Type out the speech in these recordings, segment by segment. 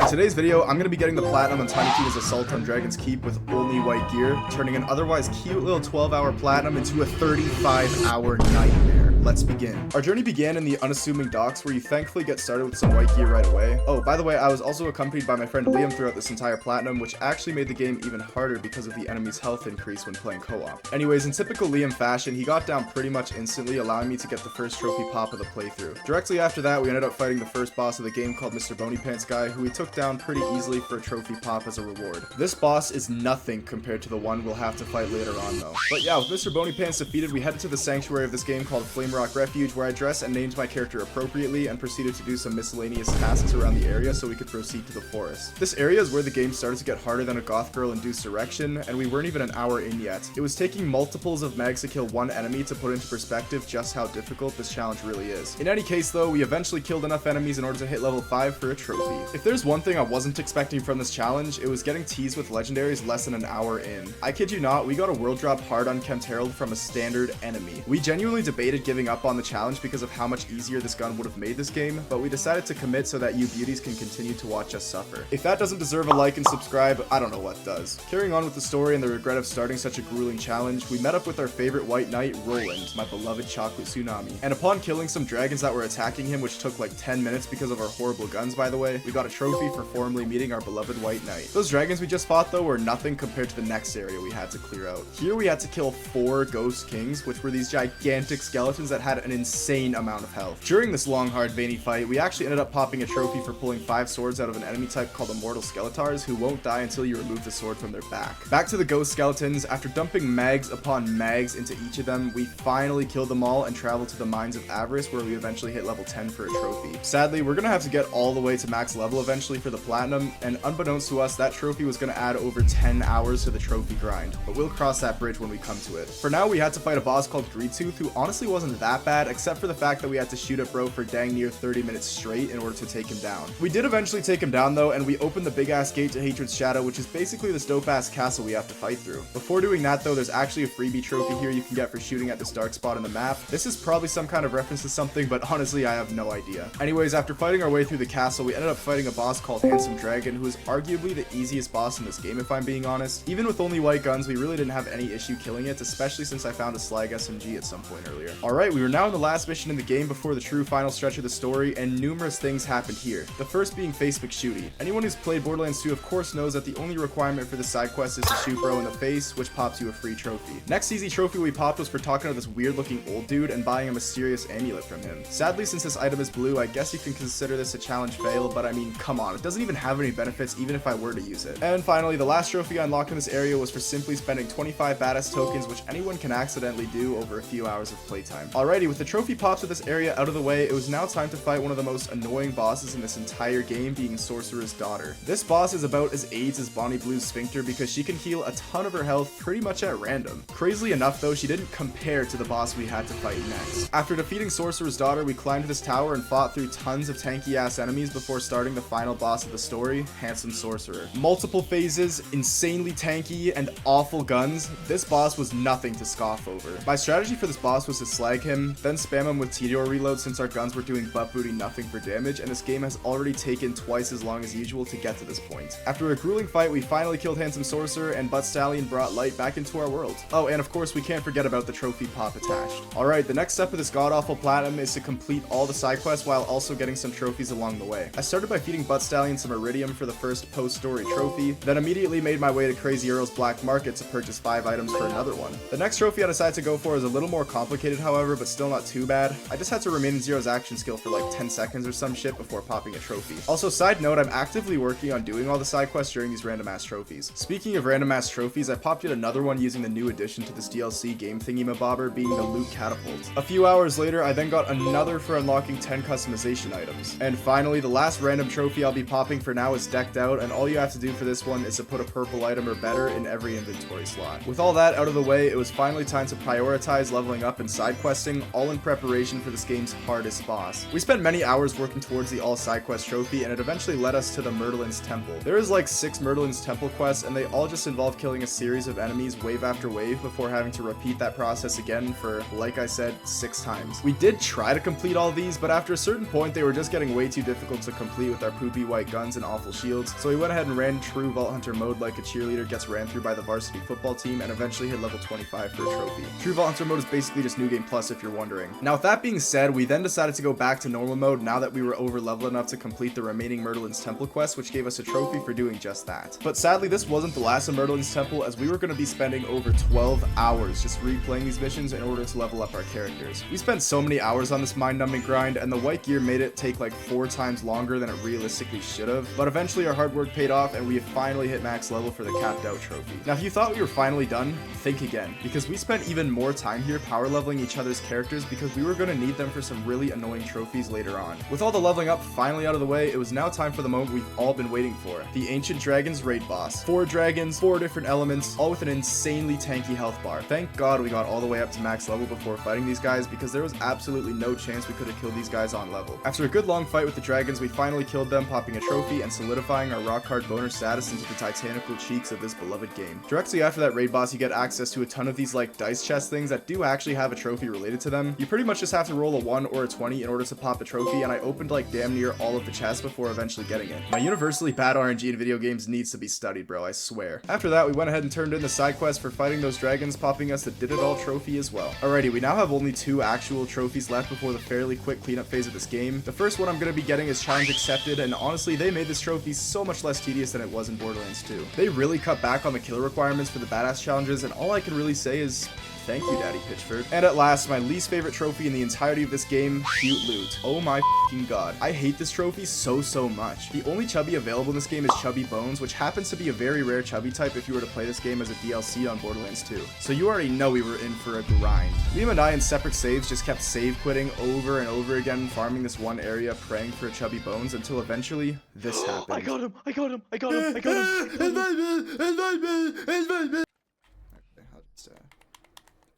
In today's video, I'm going to be getting the platinum on Tiny Tina's Assault on Dragon's Keep with only white gear, turning an otherwise cute little 12-hour platinum into a 35-hour nightmare. Let's begin. Our journey began in the unassuming docks, where you thankfully get started with some white gear right away. Oh, by the way, I was also accompanied by my friend Liam throughout this entire platinum, which actually made the game even harder because of the enemy's health increase when playing co-op. Anyways, in typical Liam fashion, he got down pretty much instantly, allowing me to get the first trophy pop of the playthrough. Directly after that, we ended up fighting the first boss of the game called Mr. Bony Pants Guy, who we took down pretty easily for a trophy pop as a reward. This boss is nothing compared to the one we'll have to fight later on though. But yeah, with Mr. Bony Pants defeated, we headed to the sanctuary of this game called Flame Rock Refuge, where I dressed and named my character appropriately and proceeded to do some miscellaneous tasks around the area so we could proceed to the forest. This area is where the game started to get harder than a goth girl induced erection, and we weren't even an hour in yet. It was taking multiples of mags to kill one enemy to put into perspective just how difficult this challenge really is. In any case though, we eventually killed enough enemies in order to hit level 5 for a trophy. If there's one thing I wasn't expecting from this challenge, it was getting teased with legendaries less than an hour in. I kid you not, we got a world drop hard on Kempt Herald from a standard enemy. We genuinely debated giving up on the challenge because of how much easier this gun would have made this game, but we decided to commit so that you beauties can continue to watch us suffer. If that doesn't deserve a like and subscribe, I don't know what does. Carrying on with the story and the regret of starting such a grueling challenge, we met up with our favorite white knight, Roland, my beloved chocolate tsunami. And upon killing some dragons that were attacking him, which took like 10 minutes because of our horrible guns by the way, we got a trophy for formally meeting our beloved white knight. Those dragons we just fought though were nothing compared to the next area we had to clear out. Here we had to kill 4 ghost kings, which were these gigantic skeletons that had an insane amount of health. During this long, hard, veiny fight, we actually ended up popping a trophy for pulling 5 swords out of an enemy type called Immortal Skeletars, who won't die until you remove the sword from their back. Back to the ghost skeletons. After dumping mags upon mags into each of them, we finally killed them all and traveled to the Mines of Avarice, where we eventually hit level 10 for a trophy. Sadly, we're gonna have to get all the way to max level eventually for the platinum, and unbeknownst to us, that trophy was gonna add over 10 hours to the trophy grind, but we'll cross that bridge when we come to it. For now, we had to fight a boss called Greedtooth, who honestly wasn't that bad, except for the fact that we had to shoot at bro for dang near 30 minutes straight in order to take him down. We did eventually take him down though, and we opened the big ass gate to Hatred's Shadow, which is basically this dope ass castle we have to fight through. Before doing that though, there's actually a freebie trophy here you can get for shooting at this dark spot on the map. This is probably some kind of reference to something, but honestly I have no idea. Anyways, after fighting our way through the castle, we ended up fighting a boss called Handsome Dragon, who is arguably the easiest boss in this game if I'm being honest. Even with only white guns, we really didn't have any issue killing it, especially since I found a slag SMG at some point earlier. Alright, we were now in the last mission in the game before the true final stretch of the story, and numerous things happened here. The first being Face McShooty. Anyone who's played Borderlands 2 of course knows that the only requirement for this side quest is to shoot bro in the face, which pops you a free trophy. Next easy trophy we popped was for talking to this weird looking old dude and buying a mysterious amulet from him. Sadly, since this item is blue, I guess you can consider this a challenge fail, but I mean, come on, it doesn't even have any benefits even if I were to use it. And finally, the last trophy I unlocked in this area was for simply spending 25 badass tokens, which anyone can accidentally do over a few hours of playtime. Alrighty, with the trophy pops of this area out of the way, it was now time to fight one of the most annoying bosses in this entire game, being Sorcerer's Daughter. This boss is about as AIDS as Bonnie Blue's Sphincter because she can heal a ton of her health pretty much at random. Crazily enough though, she didn't compare to the boss we had to fight next. After defeating Sorcerer's Daughter, we climbed this tower and fought through tons of tanky ass enemies before starting the final boss of the story, Handsome Sorcerer. Multiple phases, insanely tanky, and awful guns. This boss was nothing to scoff over. My strategy for this boss was to slag him, then spam him with Tediore reload since our guns were doing butt booty nothing for damage, and this game has already taken twice as long as usual to get to this point. After a grueling fight, we finally killed Handsome Sorcerer, and Butt Stallion brought light back into our world. Oh, and of course we can't forget about the trophy pop attached. Alright, the next step of this god-awful platinum is to complete all the side quests while also getting some trophies along the way. I started by feeding Butt Stallion some iridium for the first post-story trophy, then immediately made my way to Crazy Earl's Black Market to purchase 5 items for another one. The next trophy I decided to go for is a little more complicated however, but still not too bad. I just had to remain in Zero's action skill for like 10 seconds or some shit before popping a trophy. Also, side note, I'm actively working on doing all the side quests during these random ass trophies. Speaking of random ass trophies, I popped yet another one using the new addition to this DLC game thingy-mabobber, being the Loot Catapult. A few hours later, I then got another for unlocking 10 customization items. And finally, the last random trophy I'll be popping for now is Decked Out, and all you have to do for this one is to put a purple item or better in every inventory slot. With all that out of the way, it was finally time to prioritize leveling up in side quests progressing, all in preparation for this game's hardest boss. We spent many hours working towards the all side quest trophy, and it eventually led us to the Myrtleyn's Temple. There is like 6 Myrtleyn's Temple quests, and they all just involve killing a series of enemies wave after wave before having to repeat that process again for, like I said, 6 times. We did try to complete all these, but after a certain point they were just getting way too difficult to complete with our poopy white guns and awful shields, so we went ahead and ran true Vault Hunter mode like a cheerleader gets ran through by the varsity football team, and eventually hit level 25 for a trophy. True Vault Hunter mode is basically just New Game Plus if you're wondering. Now with that being said, we then decided to go back to normal mode now that we were over leveled enough to complete the remaining Myrtleyn's Temple quest, which gave us a trophy for doing just that. But sadly this wasn't the last of Myrtleyn's Temple, as we were going to be spending over 12 hours just replaying these missions in order to level up our characters. We spent so many hours on this mind-numbing grind, and the white gear made it take like 4 times longer than it realistically should have, but eventually our hard work paid off and we have finally hit max level for the capped out trophy. Now if you thought we were finally done, think again, because we spent even more time here power leveling each other's characters because we were going to need them for some really annoying trophies later on. With all the leveling up finally out of the way, it was now time for the moment we've all been waiting for, the Ancient Dragons raid boss. 4 dragons, 4 different elements, all with an insanely tanky health bar. Thank God we got all the way up to max level before fighting these guys, because there was absolutely no chance we could have killed these guys on level. After a good long fight with the dragons, we finally killed them, popping a trophy and solidifying our rock hard boner status into the titanical cheeks of this beloved game. Directly after that raid boss, you get access to a ton of these like dice chest things that do actually have a trophy related to them. You pretty much just have to roll a 1 or a 20 in order to pop the trophy, and I opened like damn near all of the chests before eventually getting it. My universally bad RNG in video games needs to be studied, bro, I swear. After that, we went ahead and turned in the side quest for fighting those dragons, popping us the Did It All trophy as well. Alrighty, we now have only 2 actual trophies left before the fairly quick cleanup phase of this game. The first one I'm going to be getting is Challenge Accepted, and honestly, they made this trophy so much less tedious than it was in Borderlands 2. They really cut back on the killer requirements for the badass challenges, and all I can really say is thank you, Daddy Pitchford. And at last, my least favorite trophy in the entirety of this game, Cute Loot. Oh my f***ing god. I hate this trophy so much. The only chubby available in this game is Chubby Bones, which happens to be a very rare chubby type if you were to play this game as a DLC on Borderlands 2. So you already know we were in for a grind. Liam and I in separate saves just kept save quitting over and over again, farming this one area, praying for a Chubby Bones, until eventually this happened. I got him! I got him! I got him! I got him!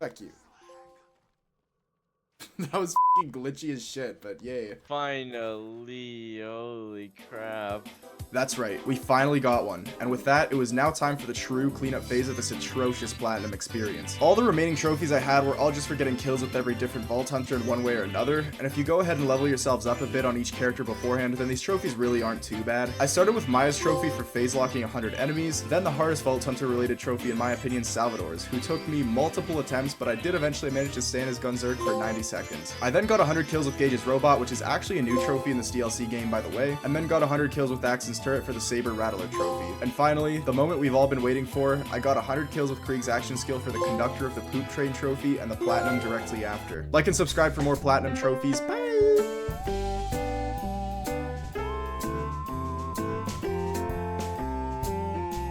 Fuck you. That was f***ing glitchy as shit, but yay. Finally, holy crap. That's right, we finally got one, and with that, it was now time for the true cleanup phase of this atrocious platinum experience. All the remaining trophies I had were all just for getting kills with every different Vault Hunter in one way or another, and if you go ahead and level yourselves up a bit on each character beforehand, then these trophies really aren't too bad. I started with Maya's trophy for phase locking 100 enemies, then the hardest Vault Hunter related trophy in my opinion, Salvador's, who took me multiple attempts, but I did eventually manage to stay in his Gunzerk for 90 seconds. I then got 100 kills with Gage's Robot, which is actually a new trophy in this DLC game by the way, and then got 100 kills with Axon's Turret for the Saber Rattler trophy. And finally, the moment we've all been waiting for, I got 100 kills with Krieg's action skill for the Conductor of the Poop Train trophy and the Platinum directly after. Like and subscribe for more Platinum trophies. Bye!